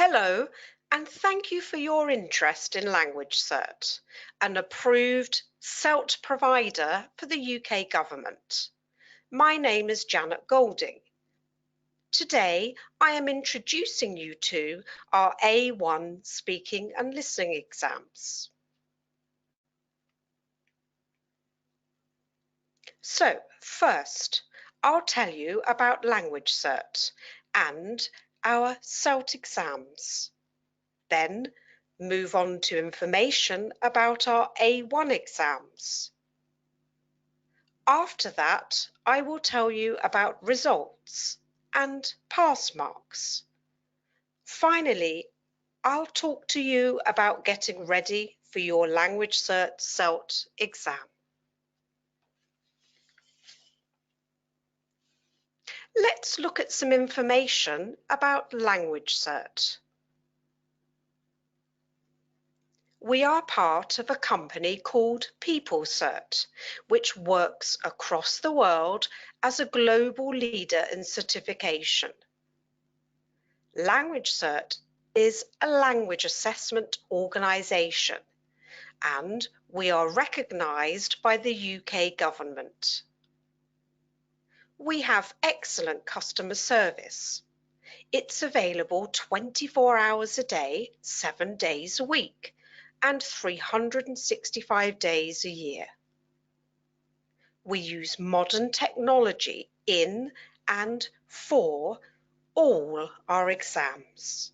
Hello, and thank you for your interest in LanguageCert, an approved SELT provider for the UK government. My name is Janet Golding. Today, I am introducing you to our A1 Speaking and Listening exams. So, first, I'll tell you about LanguageCert and our SELT exams. Then move on to information about our A1 exams. After that, I will tell you about results and pass marks. Finally, I'll talk to you about getting ready for your LanguageCert SELT exam. Let's look at some information about LanguageCert. We are part of a company called PeopleCert, which works across the world as a global leader in certification. LanguageCert is a language assessment organisation, and we are recognised by the UK government. We have excellent customer service. It's available 24 hours a day, 7 days a week, and 365 days a year. We use modern technology in and for all our exams.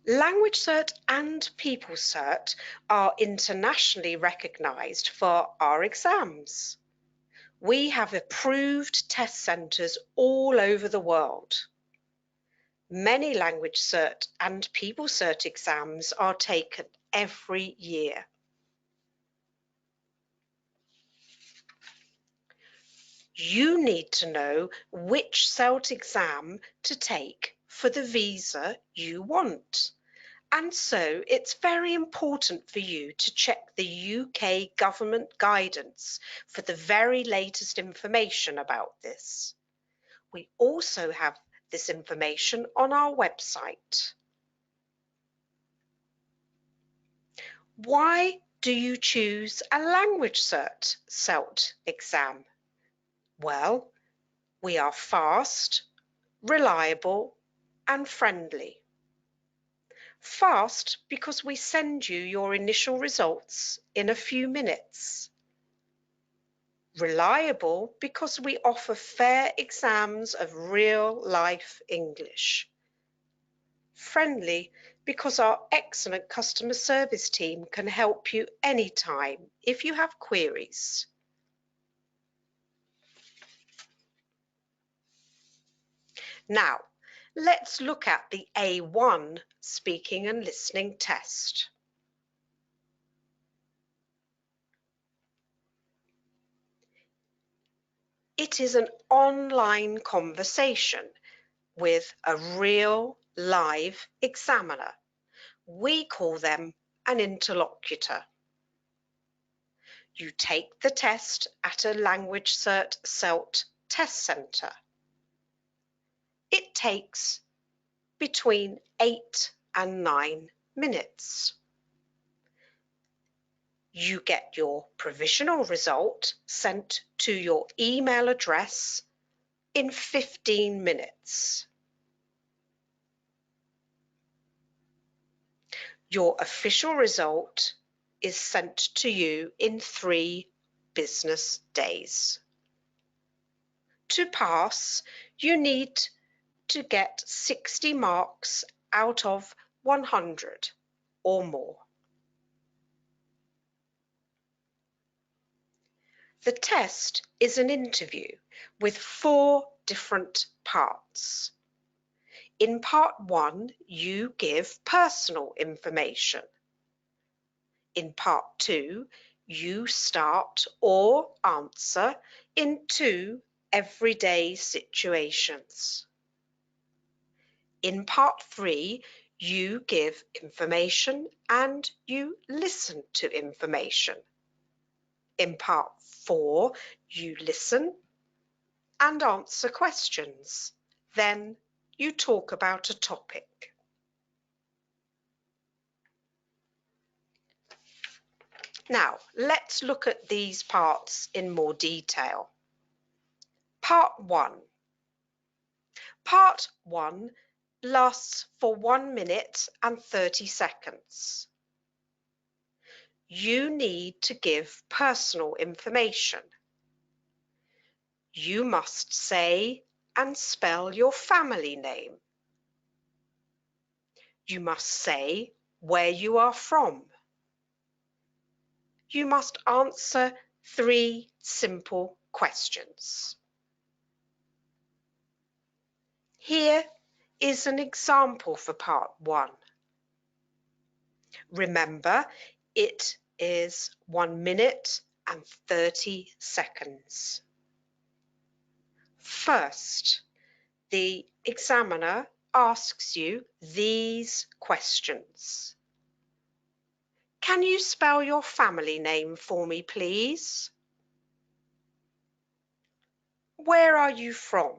LanguageCert and PeopleCert are internationally recognised for our exams. We have approved test centres all over the world. Many LanguageCert and PeopleCert exams are taken every year. You need to know which SELT exam to take for the visa you want. And so it's very important for you to check the UK government guidance for the very latest information about this. We also have this information on our website. Why do you choose a LanguageCert SELT exam? Well, we are fast, reliable, and friendly. Fast because we send you your initial results in a few minutes. Reliable because we offer fair exams of real-life English. Friendly because our excellent customer service team can help you anytime if you have queries. Now, let's look at the A1 Speaking and Listening test. It is an online conversation with a real live examiner. We call them an interlocutor. You take the test at a LanguageCert SELT test centre. It takes between 8 and 9 minutes. You get your provisional result sent to your email address in 15 minutes. Your official result is sent to you in 3 business days. To pass, you need to get 60 marks out of 100 or more. The test is an interview with 4 different parts. In part 1, you give personal information. In part 2, you start or answer in 2 everyday situations. In part 3, you give information and you listen to information. In part 4, you listen and answer questions. Then you talk about a topic. Now, let's look at these parts in more detail. Part 1. Part 1 lasts for 1 minute and 30 seconds. You need to give personal information. You must say and spell your family name. You must say where you are from. You must answer 3 simple questions. Here is an example for part 1. Remember, it is 1 minute and 30 seconds. First, the examiner asks you these questions. Can you spell your family name for me, please? Where are you from?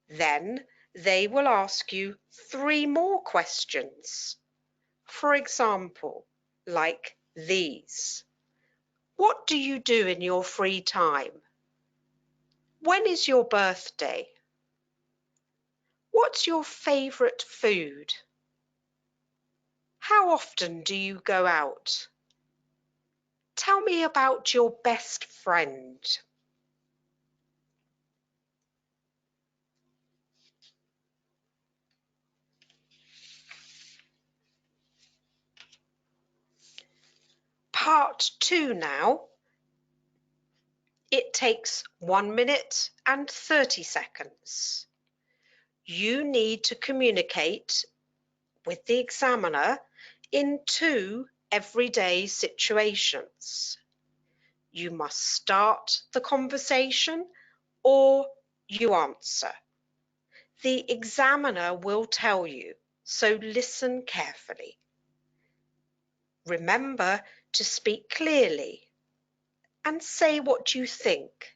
Then they will ask you 3 more questions. For example, like these. What do you do in your free time? When is your birthday? What's your favourite food? How often do you go out? Tell me about your best friend. Part 2 now. It takes 1 minute and 30 seconds. You need to communicate with the examiner in 2 everyday situations. You must start the conversation or you answer. The examiner will tell you, so listen carefully. Remember to speak clearly and say what you think.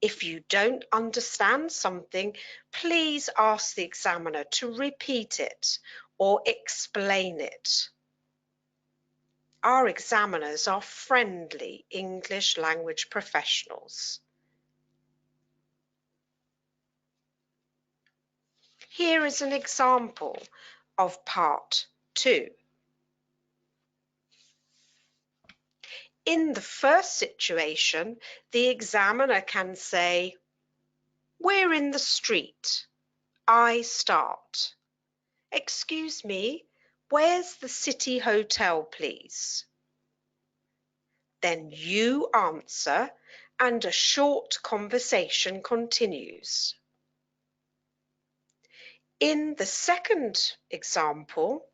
If you don't understand something, please ask the examiner to repeat it or explain it. Our examiners are friendly English language professionals. Here is an example of part 2. In the first situation, the examiner can say, "We're in the street. I start. Excuse me, where's the City Hotel, please?" Then you answer and a short conversation continues. In the second example,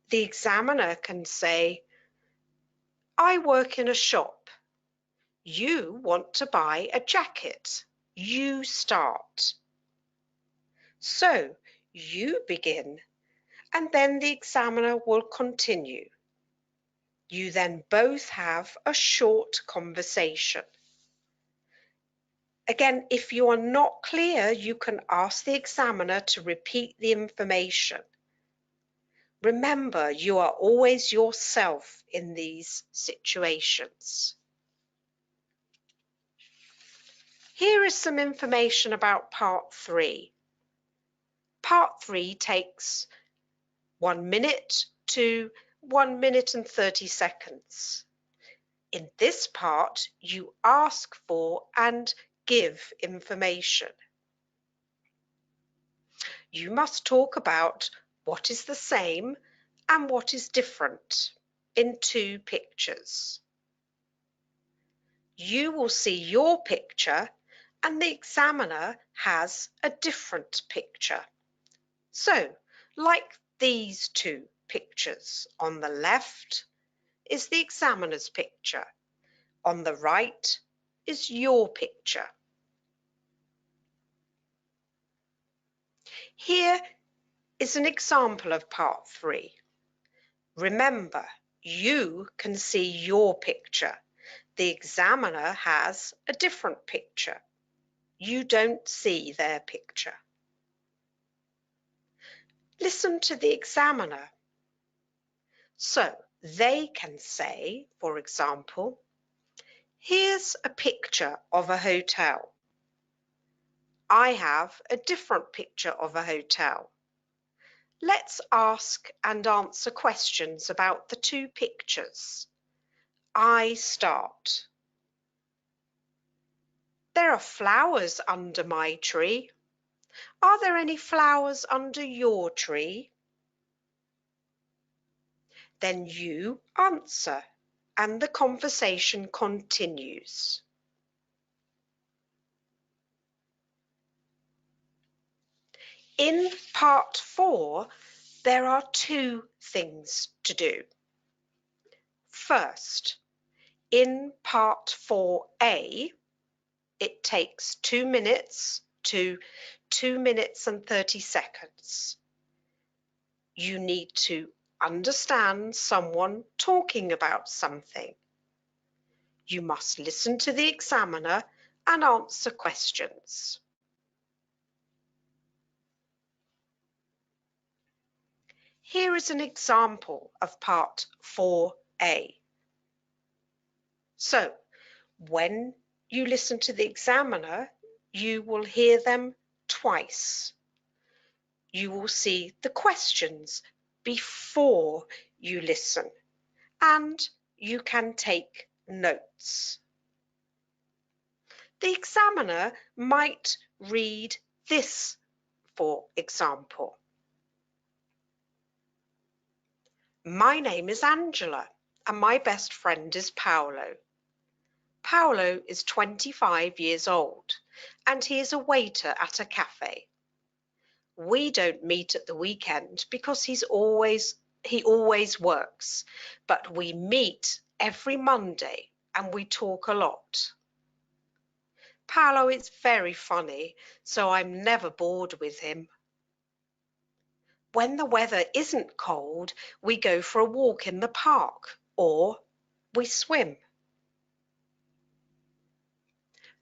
the examiner can say, "I work in a shop. You want to buy a jacket. You start." So you begin, and then the examiner will continue. You then both have a short conversation. Again, if you are not clear, you can ask the examiner to repeat the information. Remember, you are always yourself in these situations. Here is some information about part 3. Part 3 takes 1 minute to 1 minute and 30 seconds. In this part, you ask for and give information. You must talk about what is the same and what is different in 2 pictures. You will see your picture and the examiner has a different picture. So, like these 2 pictures, on the left is the examiner's picture, on the right is your picture. Here is an example of part 3. Remember, you can see your picture. The examiner has a different picture. You don't see their picture. Listen to the examiner. So they can say, for example, here's a picture of a hotel. I have a different picture of a hotel. Let's ask and answer questions about the two pictures. I start. There are flowers under my tree. Are there any flowers under your tree? Then you answer, and the conversation continues. In part 4, there are two things to do. First, in part 4A, it takes 2 minutes to 2 minutes and 30 seconds. You need to understand someone talking about something. You must listen to the examiner and answer questions. Here is an example of part 4A. So, when you listen to the examiner, you will hear them twice. You will see the questions before you listen, and you can take notes. The examiner might read this, for example. My name is Angela, and my best friend is Paolo. Paolo is 25 years old, and he is a waiter at a cafe. We don't meet at the weekend because he always works, but we meet every Monday and we talk a lot. Paolo is very funny, so I'm never bored with him. When the weather isn't cold, we go for a walk in the park or we swim.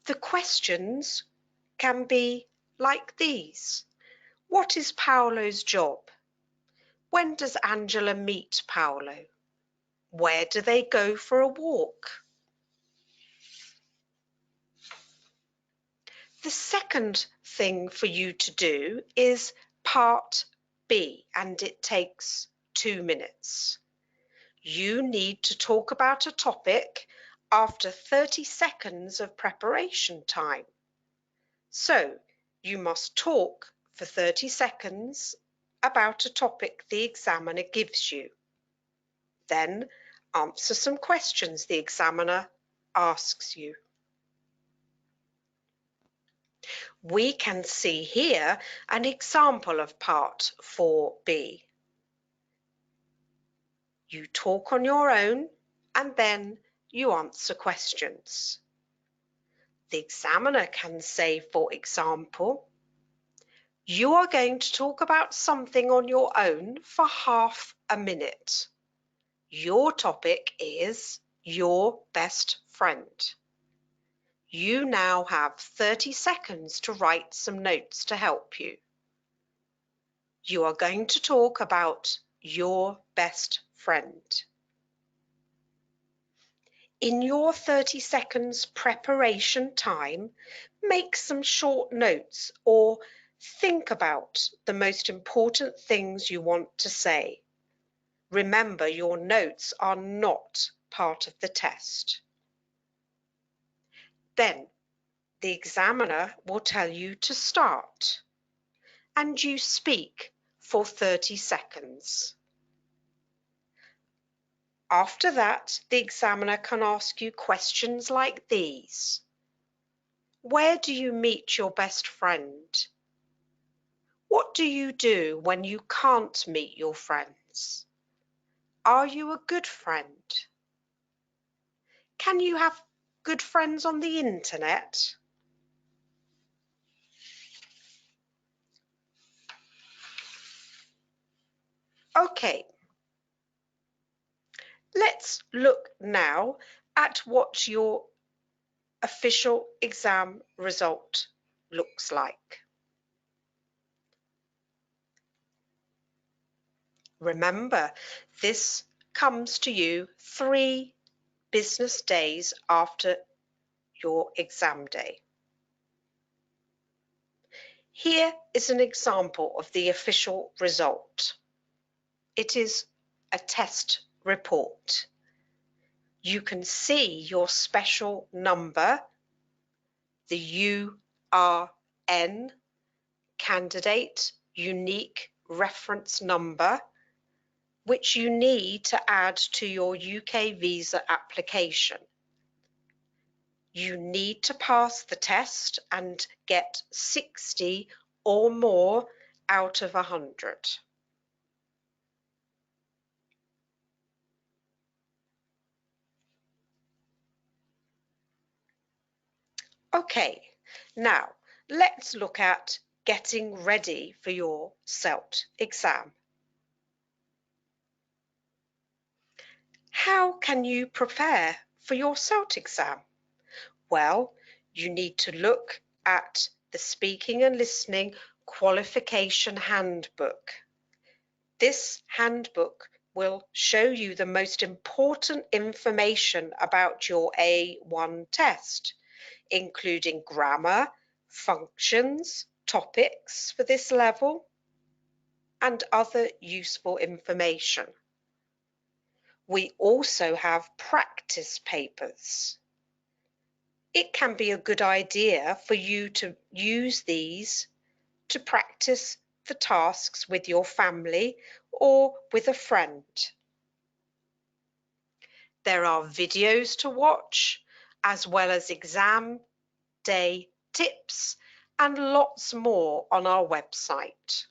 The questions can be like these. What is Paolo's job? When does Angela meet Paolo? Where do they go for a walk? The second thing for you to do is part B, and it takes 2 minutes. You need to talk about a topic after 30 seconds of preparation time. So you must talk for 30 seconds about a topic the examiner gives you. Then answer some questions the examiner asks you. We can see here an example of part 4B. You talk on your own and then you answer questions. The examiner can say, for example, you are going to talk about something on your own for half a minute. Your topic is your best friend. You now have 30 seconds to write some notes to help you. You are going to talk about your best friend. In your 30 seconds preparation time, make some short notes or think about the most important things you want to say. Remember, your notes are not part of the test. Then the examiner will tell you to start, and you speak for 30 seconds. After that, the examiner can ask you questions like these. Where do you meet your best friend? What do you do when you can't meet your friends? Are you a good friend? Can you have good friends on the internet? Okay, let's look now at what your official exam result looks like. Remember, this comes to you 3 business days after your exam day. Here is an example of the official result. It is a test report. You can see your special number, the URN, candidate unique reference number, which you need to add to your UK visa application. You need to pass the test and get 60 or more out of 100. Okay, now let's look at getting ready for your SELT exam. How can you prepare for your SELT exam? Well, you need to look at the Speaking and Listening Qualification Handbook. This handbook will show you the most important information about your A1 test, including grammar, functions, topics for this level, and other useful information. We also have practice papers. It can be a good idea for you to use these to practice the tasks with your family or with a friend. There are videos to watch, as well as exam day tips and lots more on our website.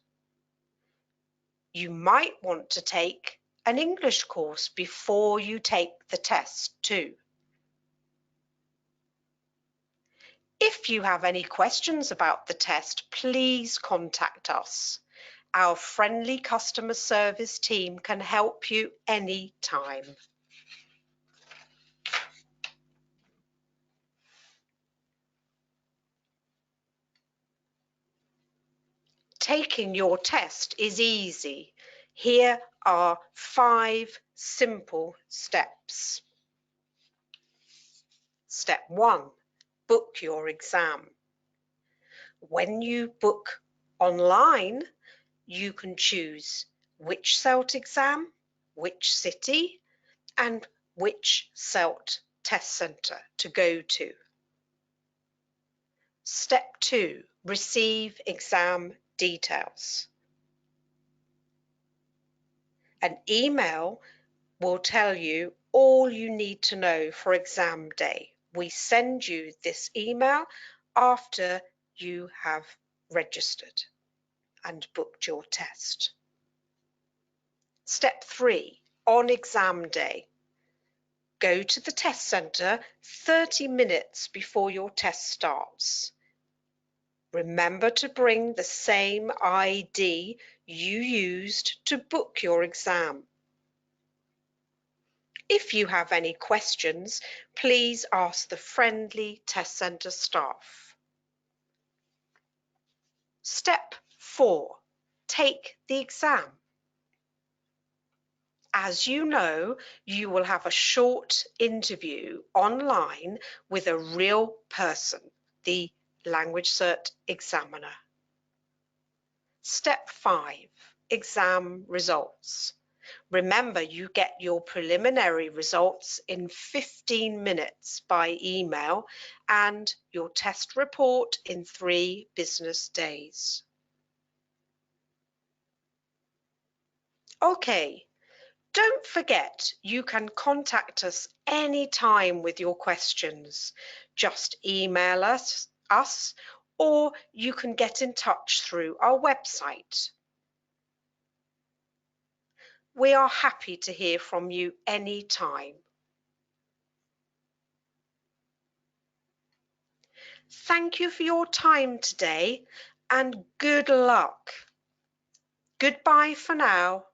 You might want to take an English course before you take the test too. If you have any questions about the test, please contact us. Our friendly customer service team can help you anytime. Taking your test is easy. Here are 5 simple steps. Step 1, book your exam. When you book online, you can choose which SELT exam, which city, and which SELT test centre to go to. Step 2, receive exam details. An email will tell you all you need to know for exam day. We send you this email after you have registered and booked your test. Step 3, on exam day, go to the test centre 30 minutes before your test starts. Remember to bring the same ID you used to book your exam. If you have any questions, please ask the friendly test centre staff. Step 4, take the exam. As you know, you will have a short interview online with a real person, the LanguageCert examiner. Step 5, exam results. Remember, you get your preliminary results in 15 minutes by email and your test report in 3 business days. Okay, don't forget you can contact us anytime with your questions. Just email us or you can get in touch through our website. We are happy to hear from you anytime. Thank you for your time today and good luck. Goodbye for now.